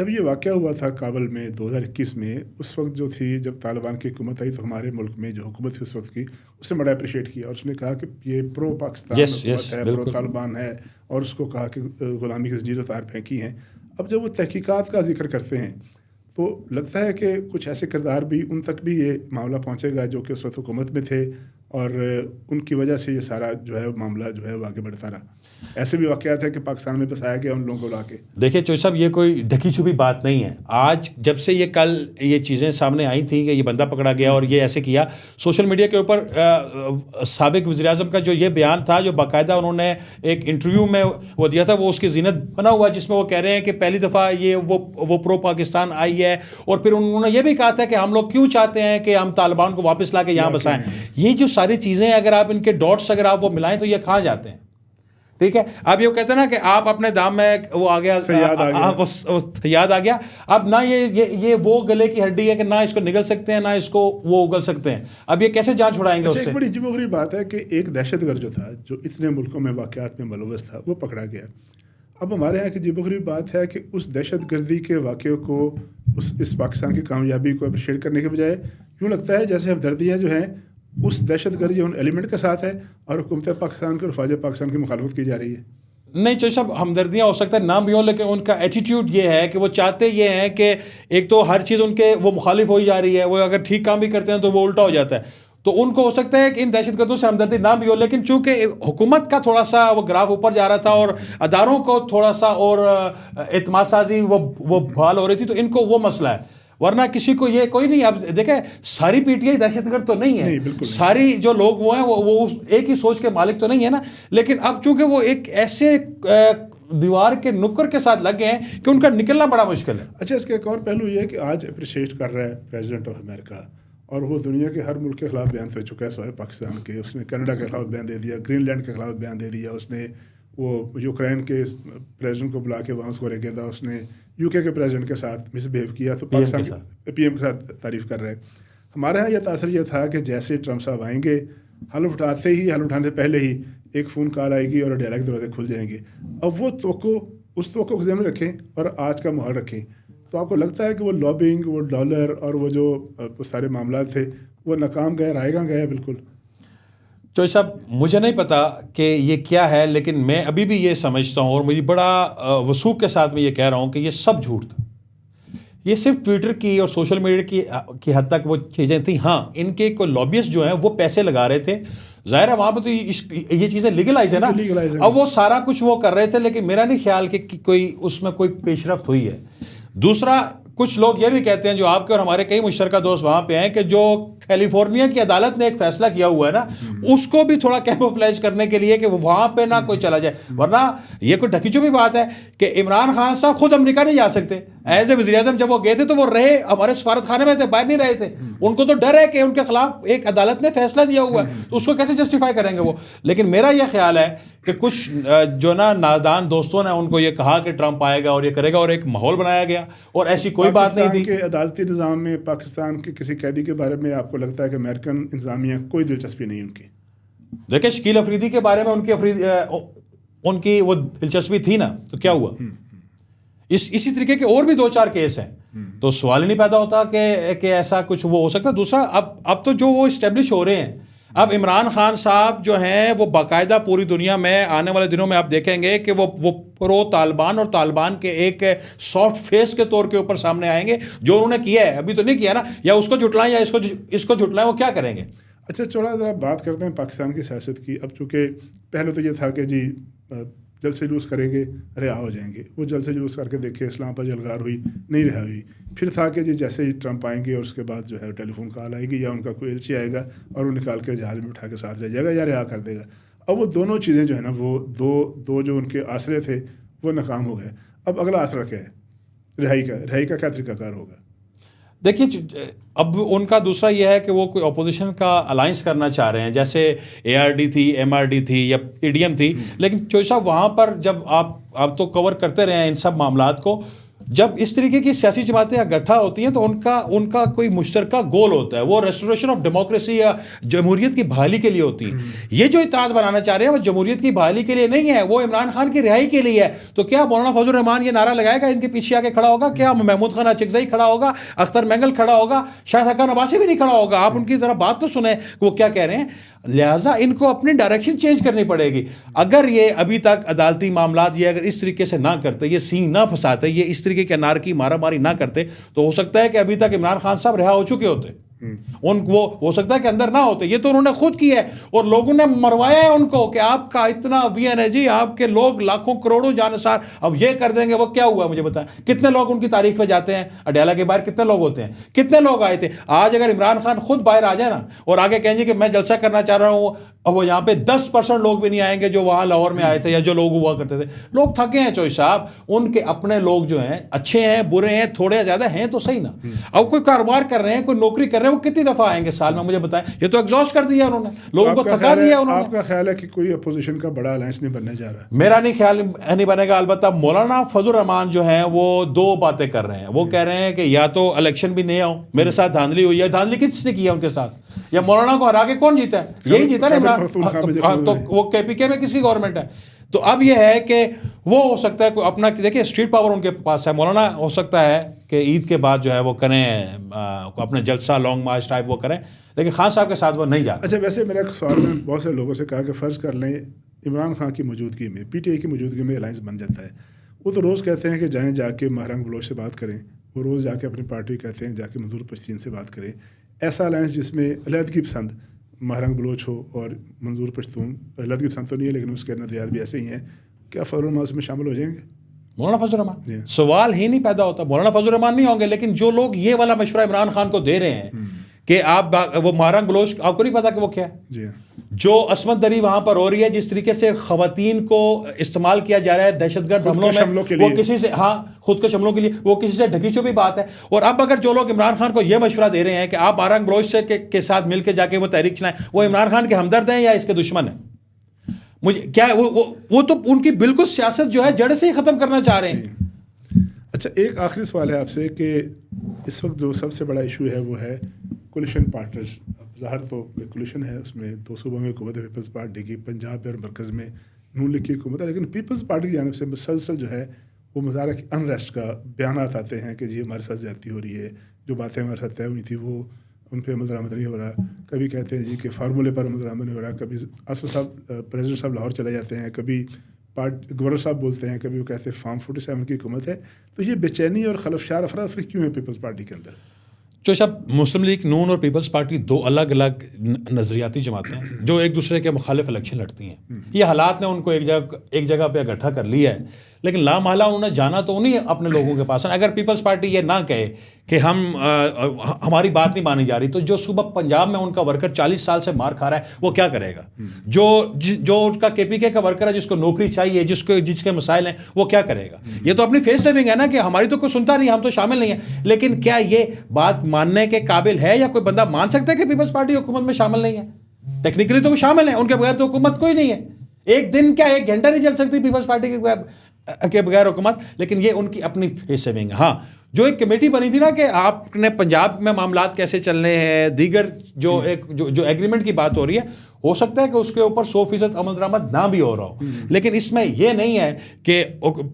جب یہ واقعہ ہوا تھا کابل میں 2021 میں، اس وقت جو تھی جب طالبان کی حکومت آئی تو ہمارے ملک میں جو حکومت تھی اس وقت کی، اس نے بڑا اپریشیٹ کیا اور اس نے کہا کہ یہ پرو پاکستان حکومت ہے، پرو طالبان ہے، اور اس کو کہا کہ غلامی کی زنجیر و تار پھینکی ہیں. اب جب وہ تحقیقات کا ذکر کرتے ہیں تو لگتا ہے کہ کچھ ایسے کردار بھی ان تک بھی یہ معاملہ پہنچے گا جو کہ اس وقت حکومت میں تھے، اور ان کی وجہ سے یہ سارا جو ہے معاملہ جو ہے وہ آگے بڑھتا رہا. ایسے بھی واقعات ہیں کہ پاکستان میں بسایا گیا ان لوگوں کو لا کے. دیکھیے چوئی صاحب، یہ کوئی ڈھکی چھپی بات نہیں ہے. آج جب سے یہ کل یہ چیزیں سامنے آئی تھیں کہ یہ بندہ پکڑا گیا اور یہ ایسے کیا، سوشل میڈیا کے اوپر سابق وزیر اعظم کا جو یہ بیان تھا، جو باقاعدہ انہوں نے ایک انٹرویو میں وہ دیا تھا، وہ اس کی زینت بنا ہوا، جس میں وہ کہہ رہے ہیں کہ پہلی دفعہ یہ وہ پرو پاکستان آئی ہے. اور پھر انہوں نے یہ بھی کہا تھا کہ ہم لوگ کیوں چاہتے ہیں کہ ہم طالبان کو واپس لا کے یہاں بسائیں. یہ جو ساری چیزیں اگر آپ ان کے ڈاٹس اگر آپ وہ ملائیں تو یہ کہاں جاتے ہیں. ٹھیک ہے، اب یہ کہتے ہیں نا کہ آپ اپنے دام میں وہ آ گیا، یاد آ گیا. اب نہ یہ وہ گلے کی ہڈی ہے کہ نہ اس کو نگل سکتے ہیں، نہ اس کو وہ اگل سکتے ہیں. اب یہ کیسے جان چھڑائیں گے اس سے؟ ایک بڑی عجیب و غریب بات ہے کہ ایک دہشت گرد جو تھا، جو اتنے ملکوں میں واقعات میں ملوث تھا، وہ پکڑا گیا. اب ہمارے یہاں کی عجیب و غریب بات ہے کہ اس دہشت گردی کے واقعے کو، اس پاکستان کی کامیابی کو اپریشیٹ کرنے کے بجائے یوں لگتا ہے جیسے ہمدردیاں جو ہیں اس دہشت گرد ان ایلیمنٹ کے ساتھ ہے اور حکومت پاکستان کے اور فوج پاکستان کی مخالفت کی جا رہی ہے. نہیں چوئی صاحب، ہمدردیاں ہو سکتا ہے نہ بھی ہوں، لیکن ان کا ایٹیٹیوڈ یہ ہے کہ وہ چاہتے یہ ہیں کہ ایک تو ہر چیز ان کے وہ مخالف ہوئی جا رہی ہے، وہ اگر ٹھیک کام بھی کرتے ہیں تو وہ الٹا ہو جاتا ہے. تو ان کو ہو سکتا ہے کہ ان دہشت گردوں سے ہمدردی نہ بھی ہو، لیکن چونکہ حکومت کا تھوڑا سا وہ گراف اوپر جا رہا تھا اور اداروں کو تھوڑا سا اور اعتماد سازی وہ بحال ہو رہی تھی، تو ان کو وہ مسئلہ ہے. ورنہ کسی کو یہ کوئی نہیں. اب دیکھیں، ساری پی ٹی آئی دہشت گرد تو نہیں ہے، ساری جو لوگ وہ ہیں وہ ایک ہی سوچ کے مالک تو نہیں ہے نا. لیکن اب چونکہ وہ ایک ایسے دیوار کے نکر کے ساتھ لگ گئے ہیں کہ ان کا نکلنا بڑا مشکل ہے. اچھا، اس کا ایک اور پہلو یہ ہے کہ آج اپریشیٹ کر رہا ہے پریزیڈنٹ آف امریکہ، اور وہ دنیا کے ہر ملک کے خلاف بیان دے چکا ہے سوائے پاکستان کے. اس نے کینیڈا کے خلاف بیان دے دیا، گرین لینڈ کے خلاف بیان دے دیا، اس نے وہ یوکرین کے پریزیڈنٹ کو بلا کے وہاں اس کو رکھے تھا، اس نے یو کے پریزیڈنٹ کے ساتھ مس بہیو کیا. تو پاکستان پی ایم کے ساتھ تعریف کر رہے ہیں. ہمارے یہاں یہ تاثر یہ تھا کہ جیسے ٹرمپ صاحب آئیں گے، حل اٹھانے سے پہلے ہی ایک فون کال آئے گی اور ڈائلیگ دروازے کھل جائیں گے. اب وہ اس توقع کو ذہن میں رکھیں اور آج کا ماحول رکھیں تو آپ کو لگتا ہے کہ وہ لابنگ، وہ ڈالر اور وہ جو سارے معاملات تھے وہ ناکام گئے، رائے گاں گئے. بالکل چوئی صاحب، مجھے نہیں پتا کہ یہ کیا ہے، لیکن میں ابھی بھی یہ سمجھتا ہوں اور مجھے بڑا وثوق کے ساتھ میں یہ کہہ رہا ہوں کہ یہ سب جھوٹ تھا. یہ صرف ٹویٹر کی اور سوشل میڈیا کی حد تک وہ چیزیں تھیں. ہاں، ان کے کوئی لابیسٹ جو ہیں وہ پیسے لگا رہے تھے. ظاہر ہے وہاں پہ تو یہ چیزیں لیگلائز ہیں نا، اب وہ سارا کچھ وہ کر رہے تھے، لیکن میرا نہیں خیال کہ کوئی اس میں کوئی پیش رفت ہوئی ہے. دوسرا، کچھ لوگ یہ بھی کہتے ہیں، جو آپ کے اور ہمارے کئی مشترکہ دوست وہاں پہ ہیں، کہ جو کیلیفورنیا کی عدالت نے ایک فیصلہ کیا ہوا ہے نا، اس کو بھی تھوڑا کیموفلیج کرنے کے لیے کہ وہاں پہ نہ کوئی چلا جائے. ورنہ یہ کوئی ڈھکی چھپی بات ہے کہ عمران خان صاحب خود امریکہ نہیں جا سکتے. ایز اے وزیر اعظم جب وہ گئے تھے تو وہ رہے ہمارے سفارت خانے میں تھے، باہر نہیں رہے تھے. ان کو تو ڈر ہے کہ ان کے خلاف ایک عدالت نے فیصلہ دیا ہوا ہے، تو اس کو کیسے جسٹیفائی کریں گے وہ. لیکن میرا یہ خیال ہے کہ کچھ جو نا نادان دوستوں نے ان کو یہ کہا کہ ٹرمپ آئے گا اور یہ کرے گا، اور ایک ماحول بنایا گیا، اور ایسی کوئی بات نہیں تھی. کہ عدالتی نظام میں پاکستان کے کسی قیدی کے بارے میں آپ کو لگتا ہے کہ امریکن انتظامیہ کوئی دلچسپی نہیں ان کی؟ دیکھیں، شکیل افریدی کے بارے میں ان کی وہ دلچسپی تھی نا، تو کیا ہوا؟ اسی طریقے کے اور بھی 2-4 کیس ہیں. تو سوال ہی نہیں پیدا ہوتا کہ ایسا کچھ وہ ہو سکتا ہے. دوسرا، اب تو جو وہ اسٹیبلش ہو رہے ہیں، اب عمران خان صاحب جو ہیں وہ باقاعدہ پوری دنیا میں آنے والے دنوں میں آپ دیکھیں گے کہ وہ پرو طالبان اور طالبان کے ایک سافٹ فیس کے طور کے اوپر سامنے آئیں گے. جو انہوں نے کیا ہے، ابھی تو نہیں کیا نا، یا اس کو جھٹلائیں یا اس کو جھٹلائیں، وہ کیا کریں گے؟ اچھا، چوڑا ذرا بات کرتے ہیں پاکستان کی سیاست کی. اب چونکہ پہلے تو یہ تھا کہ جی جلسے جلوس کریں گے رہا ہو جائیں گے، وہ جلسے جلوس کر کے دیکھے، اسلام پر جلغار ہوئی، نہیں رہا ہوئی. پھر تھا کہ جی جیسے ہی ٹرمپ آئیں گے اور اس کے بعد جو ہے ٹیلی فون کال آئے گی یا ان کا کوئی ایلچی آئے گا اور وہ نکال کے جہاز میں اٹھا کے ساتھ رہ جائے گا یا رہا کر دے گا. اب وہ دونوں چیزیں جو ہے نا، وہ دو جو ان کے آسرے تھے وہ ناکام ہو گئے. اب اگلا آسرا کیا ہے؟ رہائی کا کیا طریقہ کار ہوگا؟ دیکھیے، اب ان کا دوسرا یہ ہے کہ وہ کوئی اپوزیشن کا الائنس کرنا چاہ رہے ہیں، جیسے ARD تھی، MRD تھی یا PDM تھی. لیکن چوئی صاحب، وہاں پر جب آپ تو کور کرتے رہے ہیں ان سب معاملات کو، جب اس طریقے کی سیاسی جماعتیں اکٹھا ہوتی ہیں تو ان کا کوئی مشترکہ گول ہوتا ہے, وہ ریسٹوریشن آف ڈیموکریسی یا جمہوریت کی بحالی کے لیے ہوتی ہیں. یہ جو اتحاد بنانا چاہ رہے ہیں وہ جمہوریت کی بحالی کے لیے نہیں ہے, وہ عمران خان کی رہائی کے لیے ہے. تو کیا مولانا فضل الرحمان یہ نعرہ لگائے گا, ان کے پیچھے آ کے کھڑا ہوگا؟ کیا محمود خان اچکزئی کھڑا ہوگا, اختر مینگل کھڑا ہوگا, شاید حقان عباسی بھی نہیں کھڑا ہوگا؟ آپ ان کی ذرا بات تو سنیں وہ کیا کہہ رہے ہیں. لہٰذا ان کو اپنی ڈائریکشن چینج کرنی پڑے گی. اگر یہ ابھی تک عدالتی معاملات یہ اگر اس طریقے سے نہ کرتے, یہ سینگ نہ پھنساتے, یہ اس طریقے کے نار کی مارا ماری نہ کرتے, تو ہو سکتا ہے کہ ابھی تک عمران خان صاحب رہا ہو چکے ہوتے. وہ ہو سکتا ہے کہ اندر نہ ہوتے. یہ تو انہوں نے خود کیا ہے اور لوگوں نے مروایا ہے ان کو کہ آپ کا اتنا وی این ہے جی, آپ کے لوگ لاکھوں کروڑوں جانسار اب یہ کر دیں گے. وہ کیا ہوا مجھے بتائیں, کتنے لوگ ان کی تاریخ پہ جاتے ہیں؟ اڈیالہ کے باہر کتنے لوگ ہوتے ہیں, کتنے لوگ آئے تھے؟ آج اگر عمران خان خود باہر آ جائے نا اور آگے کہیں گے کہ میں جلسہ کرنا چاہ رہا ہوں, اور وہ یہاں پہ 10% لوگ بھی نہیں آئیں گے جو وہاں لاہور میں آئے تھے یا جو لوگ ہوا کرتے تھے. لوگ تھکے ہیں چوئی صاحب, ان کے اپنے لوگ جو ہیں اچھے ہیں برے ہیں تھوڑے زیادہ ہیں تو صحیح نا. اب کوئی کاروبار کر رہے ہیں, کوئی نوکری کر رہے ہیں, وہ کتنی دفعہ آئیں گے سال میں مجھے بتائیں؟ یہ تو ایگزاسٹ کر دیا انہوں نے, لوگوں کو تھکا دیا انہوں نے. آپ کا خیال ہے کہ کوئی اپوزیشن کا بڑا الائنس نہیں بننے جا رہا؟ میرا نہیں خیال نہیں بنے گا. البتہ مولانا فضل الرحمان جو ہیں وہ دو باتیں کر رہے ہیں. وہ کہہ رہے ہیں کہ یا تو الیکشن بھی نہیں آؤ, میرے ساتھ دھاندلی ہوئی ہے. دھاندلی کس نے کیا ان کے ساتھ؟ یا مولانا کو ہرا کے کون جیتا ہے؟ یہی جیتا نا عمران. تو وہ کے پی کے میں کس کی گورنمنٹ ہے؟ تو اب یہ ہے کہ وہ ہو سکتا ہے کوئی اپنا, دیکھیں اسٹریٹ پاور ان کے پاس ہے. مولانا ہو سکتا ہے کہ عید کے بعد جو ہے وہ کریں اپنے جلسہ لانگ مارچ ٹائپ وہ کریں, لیکن خان صاحب کے ساتھ وہ نہیں جاتے. اچھا, ویسے میرا ایک سوال میں بہت سے لوگوں سے کہا کہ فرض کر لیں عمران خان کی موجودگی میں, پی ٹی آئی کی موجودگی میں الائنس بن جاتا ہے. وہ تو روز کہتے ہیں کہ جائیں جا کے مہرنگ بلوچ سے بات کریں, وہ روز جا کے اپنی پارٹی کہتے ہیں جا کے منظور پشتین سے بات کریں. ایسا الائنس جس میں علیحدگی پسند مہرنگ بلوچ ہو اور منظور پشتون, علیحدگی پسند تو نہیں ہے لیکن اس کے نظریات بھی ایسے ہی ہیں, کیا فضل الرحمان اس میں شامل ہو جائیں گے؟ مولانا فضل الرحمان سوال ہی نہیں پیدا ہوتا. مولانا فضل الرحمان نہیں ہوں گے, لیکن جو لوگ یہ والا مشورہ عمران خان کو دے رہے ہیں کہ آپ وہ مہرنگ بلوچ, آپ کو نہیں پتا کہ وہ کیا ہے؟ جی, جو عصمت دری وہاں پر ہو رہی ہے, جس طریقے سے خواتین کو استعمال کیا جا رہا ہے دہشت گرد حملوں میں, وہ کسی سے خود کش حملوں کے لیے, وہ کسی سے ڈھکی چھپی بات ہے. اور اب اگر جو لوگ عمران خان کو یہ مشورہ دے رہے ہیں کہ آپ مہرنگ بلوچ سے کے ساتھ مل کے جا کے وہ تحریک چلائیں, وہ عمران خان کے ہمدرد ہیں یا اس کے دشمن ہیں؟ مجھے کیا وہ تو ان کی بالکل سیاست جو ہے جڑ سے ہی ختم کرنا چاہ رہے ہیں. اچھا, ایک آخری سوال ہے آپ سے کہ اس وقت جو سب سے بڑا ایشو ہے وہ ہے کولیشن پارٹنرز. ظاہر تو کولیشن ہے, اس میں دو صوبوں میں حکومت ہے پیپلز پارٹی کی, پنجاب اور مرکز میں نون لیگ کی حکومت ہے, لیکن پیپلز پارٹی کی جانب سے مسلسل جو ہے وہ مظاہرہ کی انریسٹ کا بیانات آتے ہیں کہ جی ہمارے ساتھ زیادتی ہو رہی ہے, جو باتیں ہمارے ساتھ طے ہوئی تھی وہ ان پہ عمل درآمد نہیں ہو رہا. کبھی کہتے ہیں جی کہ فارمولے پر عمل درآمد نہیں ہو رہا, کبھی اسد صاحب پریزیڈنٹ صاحب لاہور چلے جاتے ہیں, کبھی گورنر صاحب بولتے ہیں, کبھی وہ کہتے ہیں فارم 47 کی حکومت ہے. تو یہ بے چینی اور خلفشار افراتفری کیوں ہے پیپلز پارٹی کے اندر؟ جو صاحب مسلم لیگ نون اور پیپلز پارٹی دو الگ الگ نظریاتی جماعتیں ہیں جو ایک دوسرے کے مخالف الیکشن لڑتی ہیں. یہ حالات نے ان کو ایک جگہ پہ اکٹھا کر لیا ہے, لیکن لامحالہ انہوں نے جانا تو نہیں اپنے لوگوں کے پاس. اگر پیپلز پارٹی یہ نہ کہے کہ ہماری بات نہیں مانی جا رہی, تو جو صوبہ پنجاب میں ان کا ورکر 40 سال سے مار کھا رہا ہے وہ کیا کرے گا؟ جو ان کا کے پی کے کا ورکر ہے جس کو نوکری چاہیے, جس کے مسائل ہیں, وہ کیا کرے گا؟ یہ تو اپنی فیس سیونگ ہے نا کہ ہماری تو کوئی سنتا نہیں, ہم تو شامل نہیں ہیں. لیکن کیا یہ بات ماننے کے قابل ہے یا کوئی بندہ مان سکتا ہے کہ پیپلز پارٹی حکومت میں شامل نہیں ہے؟ ٹیکنیکلی تو وہ شامل ہیں, ان کے بغیر تو حکومت کوئی نہیں ہے. ایک دن کیا 1 گھنٹہ نہیں چل سکتی پیپلز پارٹی کے بغیر حکومت, لیکن یہ ان کی اپنی فیس سیونگ ہے. ہاں, جو ایک کمیٹی بنی تھی نا کہ آپ نے پنجاب میں معاملات کیسے چلنے ہیں, دیگر جو ایگریمنٹ کی بات ہو رہی ہے, ہو سکتا ہے کہ اس کے اوپر 100% عمل درآمد نہ بھی ہو رہا ہو, لیکن اس میں یہ نہیں ہے کہ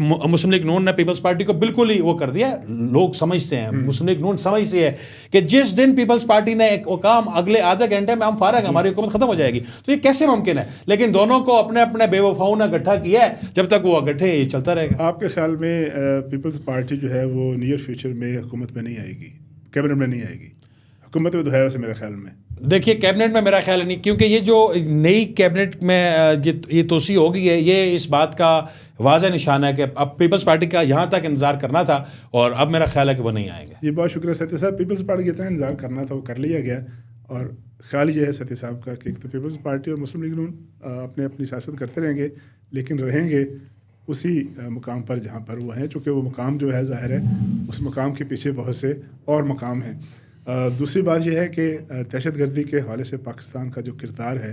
مسلم لیگ نون نے پیپلز پارٹی کو بالکل ہی وہ کر دیا. لوگ سمجھتے ہیں, مسلم لیگ نون سمجھتی ہے کہ جس دن پیپلز پارٹی نے ایک کام اگلے آدھے گھنٹے میں ہم فارغ ہیں, ہماری حکومت ختم ہو جائے گی, تو یہ کیسے ممکن ہے؟ لیکن دونوں کو اپنے اپنے بے وفاؤں نے اکٹھا کیا ہے, جب تک وہ اکٹھے یہ چلتا رہے گا. آپ کے خیال میں پیپلز پارٹی جو ہے وہ نیئر فیوچر میں حکومت میں نہیں آئے گی, کیبنٹ میں نہیں آئے گی؟ حکومت میں تو ہے ویسے میرے خیال میں. دیکھیے کیبنٹ میں میرا خیال نہیں, کیونکہ یہ جو نئی کیبنٹ میں یہ توسیع ہو گئی ہے, یہ اس بات کا واضح نشان ہے کہ اب پیپلز پارٹی کا یہاں تک انتظار کرنا تھا, اور اب میرا خیال ہے کہ وہ نہیں آئیں گے. جی, بہت شکریہ ستیہ صاحب. پیپلز پارٹی کا اتنا انتظار کرنا تھا وہ کر لیا گیا, اور خیال یہ ہے ستیہ صاحب کا کہ تو پیپلز پارٹی اور مسلم لیگ نون اپنی سیاست کرتے رہیں گے, لیکن رہیں گے اسی مقام پر جہاں پر وہ ہیں, چونکہ وہ مقام جو ہے ظاہر ہے اس مقام کے پیچھے بہت سے اور مقام ہیں. دوسری بات یہ ہے کہ دہشت گردی کے حوالے سے پاکستان کا جو کردار ہے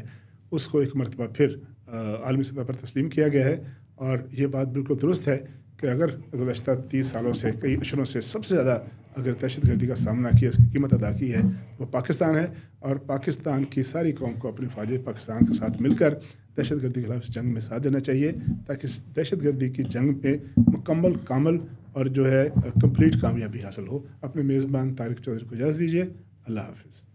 اس کو ایک مرتبہ پھر عالمی سطح پر تسلیم کیا گیا ہے, اور یہ بات بالکل درست ہے کہ اگر گزشتہ 30 سالوں سے کئی اشروں سے سب سے زیادہ اگر دہشت گردی کا سامنا کیا، اس کی قیمت ادا کی ہے، وہ پاکستان ہے. اور پاکستان کی ساری قوم کو اپنے فوج پاکستان کے ساتھ مل کر دہشت گردی کے خلاف اس جنگ میں ساتھ دینا چاہیے، تاکہ اس دہشت گردی کی جنگ پہ مکمل کامل اور جو ہے کمپلیٹ کامیابی حاصل ہو. اپنے میزبان طارق چودھری کو اجازت دیجیے. اللہ حافظ.